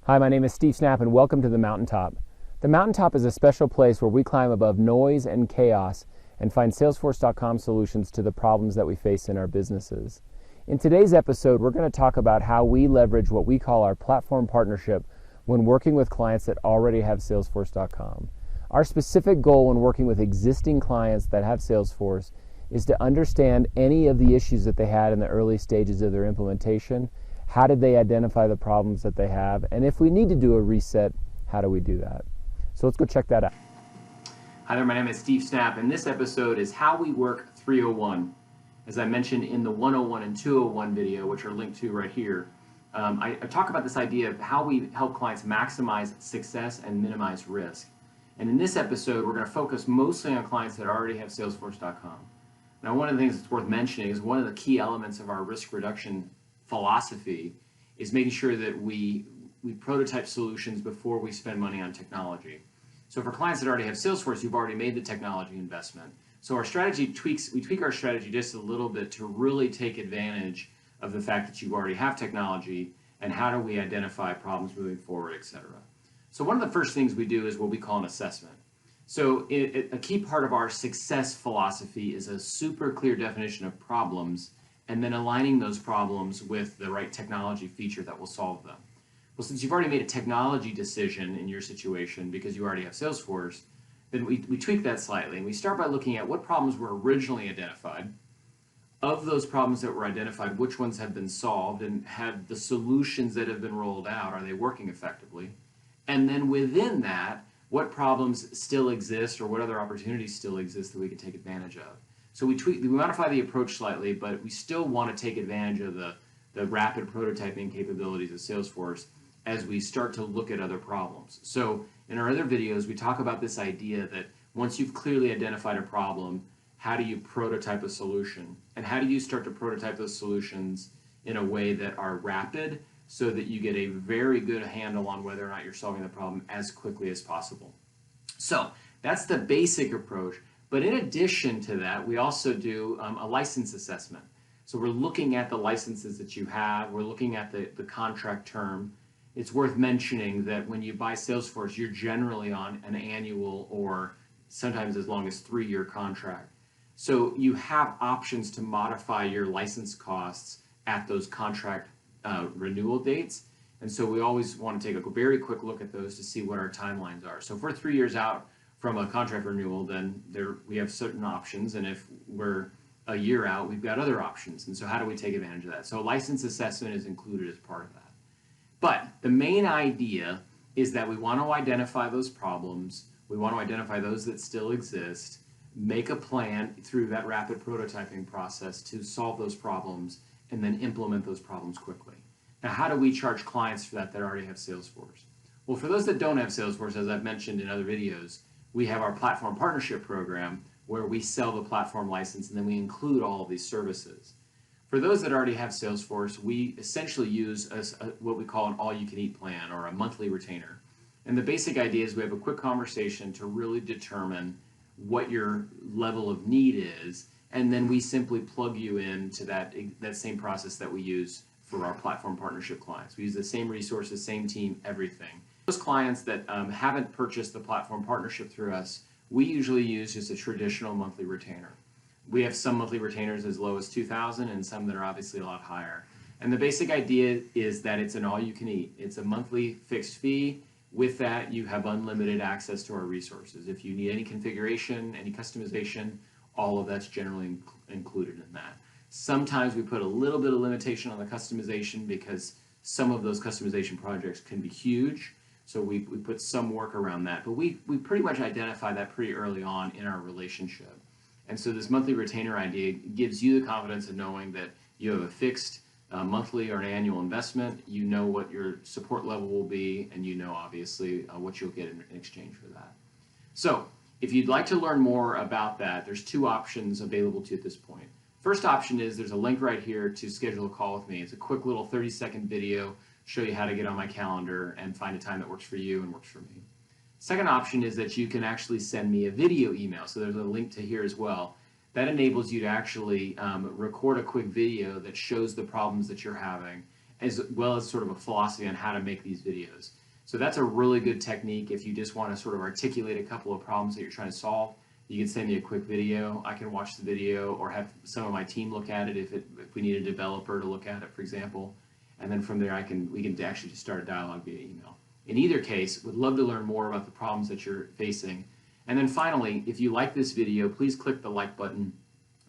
Hi, my name is Steve Snap and welcome to the Mountaintop. The Mountaintop is a special place where we climb above noise and chaos and find Salesforce.com solutions to the problems that we face in our businesses. In today's episode, we're going to talk about how we leverage what we call our platform partnership when working with clients that already have Salesforce.com. Our specific goal when working with existing clients that have Salesforce is to understand any of the issues that they had in the early stages of their implementation. How did they identify the problems that they have? And if we need to do a reset, how do we do that? So let's go check that out. Hi there, my name is Steve Snap, and this episode is How We Work 301. As I mentioned in the 101 and 201 video, which are linked to right here, I talk about this idea of how we help clients maximize success and minimize risk. And in this episode, we're going to focus mostly on clients that already have Salesforce.com. Now, one of the things that's worth mentioning is one of the key elements of our risk reduction philosophy is making sure that we prototype solutions before we spend money on technology. So for clients that already have Salesforce, you've already made the technology investment. So our strategy we tweak our strategy just a little bit to really take advantage of the fact that you already have technology and how do we identify problems moving forward, etc. So one of the first things we do is what we call an assessment. So a key part of our success philosophy is a super clear definition of problems and then aligning those problems with the right technology feature that will solve them. Well, since you've already made a technology decision in your situation because you already have Salesforce, then we tweak that slightly and we start by looking at what problems were originally identified. Of those problems that were identified, which ones have been solved and have the solutions that have been rolled out, are they working effectively? And then within that, what problems still exist or what other opportunities still exist that we can take advantage of? So we modify the approach slightly, but we still want to take advantage of the rapid prototyping capabilities of Salesforce as we start to look at other problems. So in our other videos, we talk about this idea that once you've clearly identified a problem, how do you prototype a solution? And how do you start to prototype those solutions in a way that are rapid so that you get a very good handle on whether or not you're solving the problem as quickly as possible? So that's the basic approach. But in addition to that, we also do a license assessment. So we're looking at the licenses that you have. We're looking at the contract term. It's worth mentioning that when you buy Salesforce, you're generally on an annual or sometimes as long as 3-year contract. So you have options to modify your license costs at those contract renewal dates. And so we always want to take a very quick look at those to see what our timelines are. So if we're 3 years out from a contract renewal, then we have certain options, and if we're a year out, we've got other options. And so how do we take advantage of that? So license assessment is included as part of that. But the main idea is that we want to identify those problems, we want to identify those that still exist, make a plan through that rapid prototyping process to solve those problems, and then implement those problems quickly. Now, how do we charge clients for that already have Salesforce? Well, for those that don't have Salesforce, as I've mentioned in other videos, we have our platform partnership program where we sell the platform license and then we include all of these services. For those that already have Salesforce, we essentially use what we call an all-you-can-eat plan or a monthly retainer. And the basic idea is we have a quick conversation to really determine what your level of need is, and then we simply plug you into that same process that we use for our platform partnership clients. We use the same resources, same team, everything. Those clients that haven't purchased the platform partnership through us, we usually use just a traditional monthly retainer. We have some monthly retainers as low as $2,000 and some that are obviously a lot higher. And the basic idea is that it's an all-you-can-eat. It's a monthly fixed fee. With that, you have unlimited access to our resources. If you need any configuration, any customization, all of that's generally included in that. Sometimes we put a little bit of limitation on the customization because some of those customization projects can be huge. So we put some work around that, but we pretty much identify that pretty early on in our relationship. And so this monthly retainer idea gives you the confidence of knowing that you have a fixed monthly or an annual investment, you know what your support level will be, and you know obviously what you'll get in exchange for that. So if you'd like to learn more about that, there's 2 options available to you at this point. First option is there's a link right here to schedule a call with me. It's a quick little 30-second video, show you how to get on my calendar and find a time that works for you and works for me. Second option is that you can actually send me a video email. So there's a link to here as well. That enables you to actually record a quick video that shows the problems that you're having as well as sort of a philosophy on how to make these videos. So that's a really good technique if you just want to sort of articulate a couple of problems that you're trying to solve. You can send me a quick video. I can watch the video or have some of my team look at it if we need a developer to look at it, for example. And then from there, we can actually just start a dialogue via email. In either case, would love to learn more about the problems that you're facing. And then finally, if you like this video, please click the like button.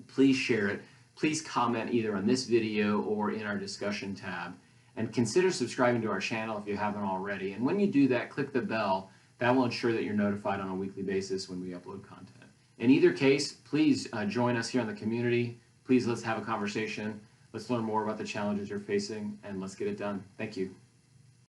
Please share it. Please comment either on this video or in our discussion tab. And consider subscribing to our channel if you haven't already. And when you do that, click the bell. That will ensure that you're notified on a weekly basis when we upload content. In either case, please join us here in the community. Please let's have a conversation. Let's learn more about the challenges you're facing, and let's get it done. Thank you.